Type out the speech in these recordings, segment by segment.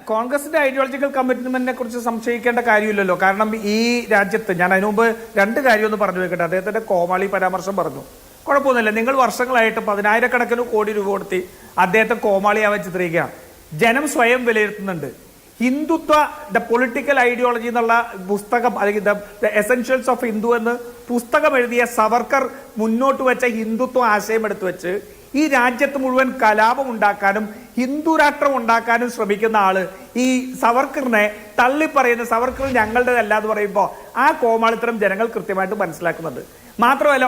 കോൺഗ്രസിന്റെ ഐഡിയോളജിക്കൽ കമ്മിറ്റ്മെന്റിനെ കുറിച്ച് സംശയിക്കേണ്ട കാര്യമില്ലല്ലോ. കാരണം ഈ രാജ്യത്ത് ഞാൻ അതിനു മുമ്പ് രണ്ട് കാര്യം ഒന്ന് പറഞ്ഞു വെക്കട്ടെ. അദ്ദേഹത്തിന്റെ കോമാളി പരാമർശം പറഞ്ഞു, കുഴപ്പമൊന്നുമില്ല. നിങ്ങൾ വർഷങ്ങളായിട്ട് 10,000 കോടി രൂപ കൊടുത്തി അദ്ദേഹത്തെ കോമാളിയാവാൻ ചിത്രീകരിക്കുകയാണ്. ജനം സ്വയം വിലയിരുത്തുന്നുണ്ട്. ഹിന്ദുത്വ ദ പൊളിറ്റിക്കൽ ഐഡിയോളജി എന്നുള്ള പുസ്തകം, അല്ലെങ്കിൽ ദ എസെൻഷ്യൽസ് ഓഫ് ഹിന്ദു എന്ന് പുസ്തകം എഴുതിയ സവർക്കർ മുന്നോട്ട് വെച്ച ഹിന്ദുത്വ ആശയം എടുത്തു വെച്ച് ഈ രാജ്യത്ത് മുഴുവൻ കലാപം ഉണ്ടാക്കാനും ഹിന്ദു രാഷ്ട്രം ഉണ്ടാക്കാനും ശ്രമിക്കുന്ന ആള് ഈ സവർക്കറിനെ തള്ളിപ്പറയുന്ന, സവർക്കർ ഞങ്ങളുടേതല്ല എന്ന് പറയുമ്പോൾ ആ കോമാളിത്തരം ജനങ്ങൾ കൃത്യമായിട്ട് മനസ്സിലാക്കുന്നുണ്ട്. മാത്രമല്ല,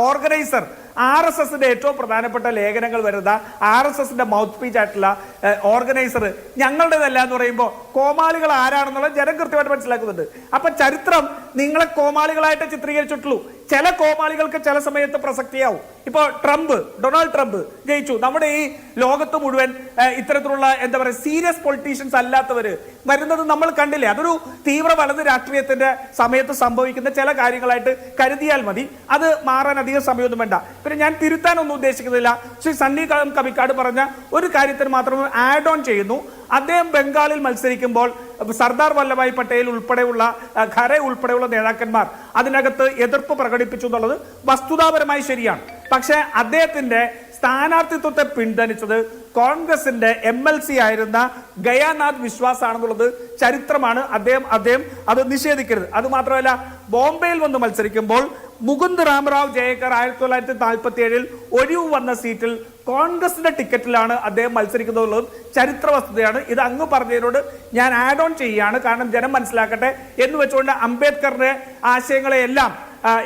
ഓർഗനൈസർ RSSന്റെ ഏറ്റവും പ്രധാനപ്പെട്ട ലേഖനങ്ങൾ വരുന്ന RSSന്റെ മൗത്ത് സ്പീച്ച് ആയിട്ടുള്ള ഓർഗനൈസർ ഞങ്ങളുടേതല്ല എന്ന് പറയുമ്പോൾ കോമാളികൾ ആരാണെന്നുള്ളത് ജനം കൃത്യമായിട്ട് മനസ്സിലാക്കുന്നുണ്ട്. അപ്പൊ ചരിത്രം നിങ്ങളെ കോമാളികളായിട്ട് ചിത്രീകരിച്ചിട്ടുള്ളൂ. ചില കോമാളികൾക്ക് ചില സമയത്ത് പ്രസക്തിയാവും. ഇപ്പൊ ഡൊണാൾഡ് ട്രംപ് ജയിച്ചു. നമ്മുടെ ഈ ലോകത്ത് മുഴുവൻ ഇത്തരത്തിലുള്ള എന്താ പറയുക സീരിയസ് പൊളിറ്റീഷ്യൻസ് അല്ലാത്തവര് വരുന്നത് നമ്മൾ കണ്ടില്ലേ. അതൊരു തീവ്ര വലത് രാഷ്ട്രീയത്തിന്റെ സമയത്ത് സംഭവിക്കുന്ന ചില കാര്യങ്ങളായിട്ട് കരുതിയാൽ മതി. അത് മാറാൻ അധികം സമയമൊന്നും വേണ്ട. പിന്നെ ഞാൻ തിരുത്താനൊന്നും ഉദ്ദേശിക്കുന്നില്ല. ശ്രീ സണ്ണി കബിക്കാട് പറഞ്ഞ ഒരു കാര്യത്തിന് മാത്രം ആഡ് ഓൺ ചെയ്യുന്നു. അദ്ദേഹം ബംഗാളിൽ മത്സരിക്കുമ്പോൾ സർദാർ വല്ലഭായ് പട്ടേൽ ഉൾപ്പെടെയുള്ള ഖരെ ഉൾപ്പെടെയുള്ള നേതാക്കന്മാർ അതിനകത്ത് എതിർപ്പ് പ്രകടിപ്പിച്ചു എന്നുള്ളത് വസ്തുതാപരമായി ശരിയാണ്. പക്ഷെ അദ്ദേഹത്തിന്റെ സ്ഥാനാർത്ഥിത്വത്തെ പിന്തുണച്ചത് കോൺഗ്രസിന്റെ MLC ആയിരുന്ന ഗയാനാഥ് വിശ്വാസ് ആണെന്നുള്ളത് ചരിത്രമാണ്. അദ്ദേഹം അത് നിഷേധിക്കരുത്. അത് മാത്രമല്ല, ബോംബെയിൽ വന്ന് മത്സരിക്കുമ്പോൾ മുകുന്ദ് റാംറാവ് ജയക്കർ 1947 ഒഴിവ് വന്ന സീറ്റിൽ കോൺഗ്രസിന്റെ ടിക്കറ്റിലാണ് അദ്ദേഹം മത്സരിക്കുന്നത്. ചരിത്ര വസ്തുതയാണ്. ഇത് അങ്ങ് പറഞ്ഞതിനോട് ഞാൻ ആഡ് ഓൺ ചെയ്യുകയാണ്. കാരണം ജനം മനസ്സിലാക്കട്ടെ എന്ന് വെച്ചുകൊണ്ട് അംബേദ്കറിന്റെ ആശയങ്ങളെയെല്ലാം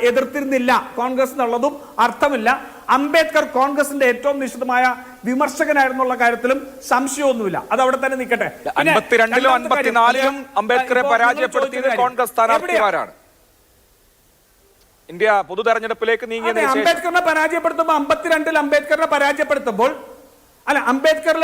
എതിർത്തിരുന്നില്ല കോൺഗ്രസ് എന്നുള്ളതും അർത്ഥമില്ല. അംബേദ്കർ കോൺഗ്രസിന്റെ ഏറ്റവും നിശ്ചിതമായ വിമർശകനായിരുന്നുള്ള കാര്യത്തിലും സംശയമൊന്നുമില്ല. അത് അവിടെ തന്നെ നിൽക്കട്ടെ. 52ലും 54ലും അംബേദ്കറെ പരാജയപ്പെടുത്തിയത് കോൺഗ്രസ് സ്ഥാനാർത്ഥിമാരാണ്. ഇന്ത്യ പൊതു തെരഞ്ഞെടുപ്പിലേക്ക് നീങ്ങിയ അംബേദ്കറിനെ പരാജയപ്പെടുത്തുമ്പോൾ 52ൽ അംബേദ്കറിനെ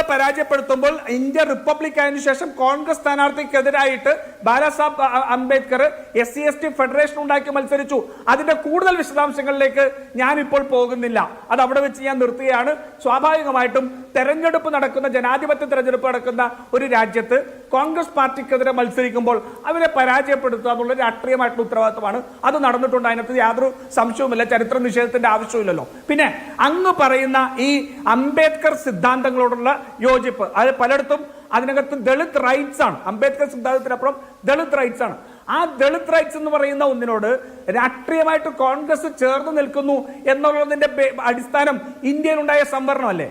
പരാജയപ്പെടുത്തുമ്പോൾ ഇന്ത്യ റിപ്പബ്ലിക് ആയതിനു ശേഷം കോൺഗ്രസ് സ്ഥാനാർത്ഥിക്കെതിരായിട്ട് ബാലാസാഹബ് അംബേദ്കർ SC/ST ഫെഡറേഷൻ ഉണ്ടാക്കി മത്സരിച്ചു. അതിന്റെ കൂടുതൽ വിശദാംശങ്ങളിലേക്ക് ഞാൻ ഇപ്പോൾ പോകുന്നില്ല. അത് അവിടെ വെച്ച് ഞാൻ നിർത്തുകയാണ്. സ്വാഭാവികമായിട്ടും തെരഞ്ഞെടുപ്പ് നടക്കുന്ന, ജനാധിപത്യ തെരഞ്ഞെടുപ്പ് നടക്കുന്ന ഒരു രാജ്യത്ത് കോൺഗ്രസ് പാർട്ടിക്കെതിരെ മത്സരിക്കുമ്പോൾ അവരെ പരാജയപ്പെടുത്തുക എന്നുള്ള രാഷ്ട്രീയമായിട്ടുള്ള ഉത്തരവാദിത്തമാണ്. അത് നടന്നിട്ടുണ്ട്. അതിനകത്ത് യാതൊരു സംശയവുമില്ല. ചരിത്ര നിഷേധത്തിന്റെ ആവശ്യമില്ലല്ലോ. പിന്നെ അങ്ങ് പറയുന്ന ഈ അംബേദ്കർ സിദ്ധാന്തങ്ങളോടുള്ള യോജിപ്പ്, അത് പലയിടത്തും അതിനകത്ത് ദളിത് റൈറ്റ്സ് ആണ്. അംബേദ്കർ സിദ്ധാന്തത്തിനപ്പുറം ദളിത് റൈറ്റ്സ് ആണ്. ആ ദളിത് റൈറ്റ്സ് എന്ന് പറയുന്ന ഒന്നിനോട് രാഷ്ട്രീയമായിട്ട് കോൺഗ്രസ് ചേർന്ന് നിൽക്കുന്നു എന്നുള്ളതിന്റെ അടിസ്ഥാനം ഇന്ത്യയിലുണ്ടായ സംവരണമല്ലേ?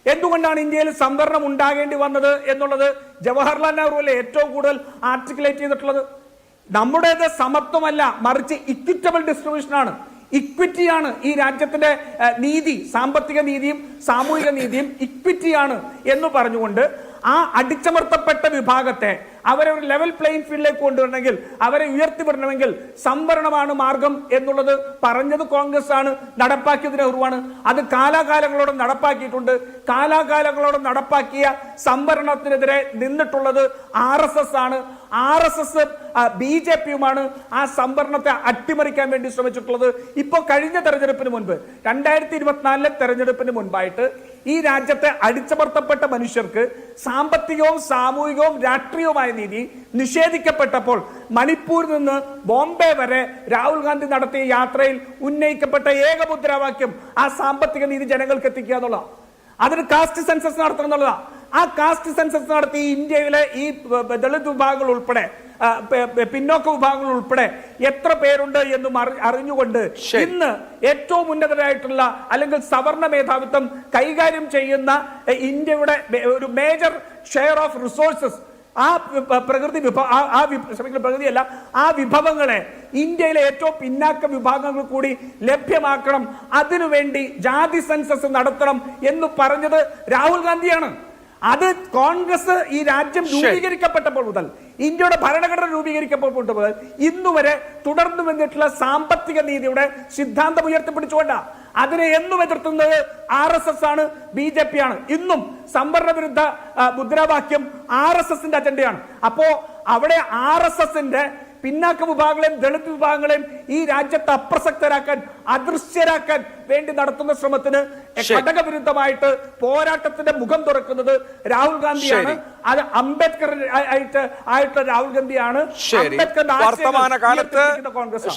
എന്തുകൊണ്ടാണ് ഇന്ത്യയിൽ സംവരണം ഉണ്ടാകേണ്ടി വന്നത് എന്നുള്ളത് ജവഹർലാൽ നെഹ്റു അല്ലേ ഏറ്റവും കൂടുതൽ ആർട്ടിക്കുലേറ്റ് ചെയ്തിട്ടുള്ളത്. നമ്മുടേത് സമത്വമല്ല, മറിച്ച് ഇക്വിറ്റബിൾ ഡിസ്ട്രിബ്യൂഷൻ ആണ്, ഇക്വിറ്റിയാണ്. ഈ രാജ്യത്തിന്റെ നീതി, സാമ്പത്തിക നീതിയും സാമൂഹിക നീതിയും ഇക്വിറ്റിയാണ് എന്ന് പറഞ്ഞുകൊണ്ട് ആ അടിച്ചമർത്തപ്പെട്ട വിഭാഗത്തെ അവരെ ഒരു ലെവൽ പ്ലേയിങ് ഫീൽഡിലേക്ക് കൊണ്ടുവരണമെങ്കിൽ, അവരെ ഉയർത്തിവിടണമെങ്കിൽ സംവരണമാണ് മാർഗം എന്നുള്ളത് പറഞ്ഞത് കോൺഗ്രസ് ആണ്, നടപ്പാക്കിയത് നെഹ്റുവാണ്. അത് കാലാകാലങ്ങളോട് നടപ്പാക്കിയിട്ടുണ്ട്. കാലാകാലങ്ങളോട് നടപ്പാക്കിയ സംവരണത്തിനെതിരെ നിന്നിട്ടുള്ളത് RSS ആണ്. RSS BJPയുമാണ് ആ സംവരണത്തെ അട്ടിമറിക്കാൻ വേണ്ടി ശ്രമിച്ചിട്ടുള്ളത്. ഇപ്പൊ കഴിഞ്ഞ തെരഞ്ഞെടുപ്പിന് മുൻപ് 2024 തെരഞ്ഞെടുപ്പിന് മുൻപായിട്ട് ഈ രാജ്യത്തെ അടിച്ചമർത്തപ്പെട്ട മനുഷ്യർക്ക് സാമ്പത്തികവും സാമൂഹികവും രാഷ്ട്രീയവുമായ നീതി നിഷേധിക്കപ്പെട്ടപ്പോൾ മണിപ്പൂരിൽ നിന്ന് ബോംബെ വരെ രാഹുൽ ഗാന്ധി നടത്തിയ യാത്രയിൽ ഉന്നയിക്കപ്പെട്ട ഏക മുദ്രാവാക്യം ആ സാമ്പത്തിക നീതി ജനങ്ങൾക്ക് എത്തിക്കുക എന്നുള്ളതാണ്. അതിന് കാസ്റ്റ് സെൻസസ് നടത്തണം എന്നുള്ളതാണ്. ആ കാസ്റ്റ് സെൻസസ് നടത്തി ഇന്ത്യയിലെ ഈ ദളിത് വിഭാഗങ്ങൾ ഉൾപ്പെടെ, പിന്നോക്ക വിഭാഗങ്ങൾ ഉൾപ്പെടെ എത്ര പേരുണ്ട് എന്നും അറിഞ്ഞുകൊണ്ട് ഇന്ന് ഏറ്റവും ഉന്നതരായിട്ടുള്ള അല്ലെങ്കിൽ സവർണ മേധാവിത്വം കൈകാര്യം ചെയ്യുന്ന ഇന്ത്യയുടെ ഒരു മേജർ ഷെയർ ഓഫ് റിസോഴ്സസ്, ആ പ്രകൃതിയല്ല, ആ വിഭവങ്ങളെ ഇന്ത്യയിലെ ഏറ്റവും പിന്നാക്ക വിഭാഗങ്ങൾ കൂടി ലഭ്യമാക്കണം, അതിനുവേണ്ടി ജാതി സെൻസസ് നടത്തണം എന്ന് പറഞ്ഞത് രാഹുൽ ഗാന്ധിയാണ്. അത് കോൺഗ്രസ് ഈ രാജ്യം രൂപീകരിക്കപ്പെട്ടപ്പോൾ മുതൽ, ഇന്ത്യയുടെ ഭരണഘടന രൂപീകരിക്കപ്പെട്ടപ്പോൾ മുതൽ ഇന്നുവരെ തുടർന്നു വന്നിട്ടുള്ള സാമ്പത്തിക നീതിയുടെ സിദ്ധാന്തം ഉയർത്തിപ്പിടിച്ചുകൊണ്ടാണ്. അതിനെ എന്നും എതിർത്തുന്നത് RSS ആണ്, BJP ആണ്. ഇന്നും സംവരണ വിരുദ്ധ മുദ്രാവാക്യം RSSന്റെ അജണ്ടയാണ്. അപ്പോ അവിടെ RSSന്റെ പിന്നാക്ക വിഭാഗങ്ങളെയും ദളിത് വിഭാഗങ്ങളെയും ഈ രാജ്യത്ത് അപ്രസക്തരാക്കാൻ, അദൃശ്യരാക്കാൻ വേണ്ടി നടത്തുന്ന ശ്രമത്തിന് ഘടകവിരുദ്ധമായിട്ട് പോരാട്ടത്തിന്റെ മുഖം തുറക്കുന്നത് രാഹുൽ ഗാന്ധിയാണ്. അത് അംബേദ്കർ ആയിട്ട് രാഹുൽ ഗാന്ധിയാണ്. ശരി, വർത്തമാന കാലത്ത് കോൺഗ്രസ്